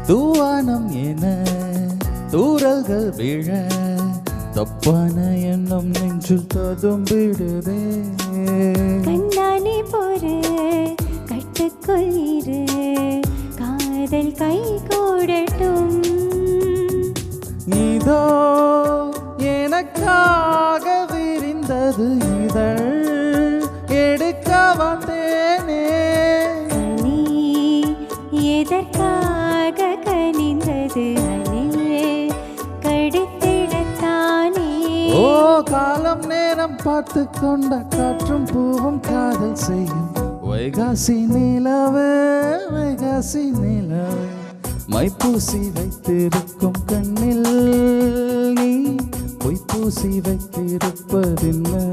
தூவானம் என தூரல்கள் விழ தப்பான எண்ணம் நெஞ்சில் ததும்பிடுதே. கண்ணாலே போற கட்டுக்குள் இரு காதல் கை கூடட்டும். இதோ எனக்காக விரிந்தது இதழ் எடுக்க வந்தேனே. நீ எதற்காக கனிந்தது அணியே கடித்திடத்தானே. ஓ காலம் நேரம் பார்த்து கொண்ட காற்றும் பூவும் காதல் செய்யும். வைகாசி நிலவே வைகாசி நிலவே மைப்பூசி வைத்திருக்கும் கண்ணில் நீ பொய்ப்பூசி வைத்திருப்பதில்லை.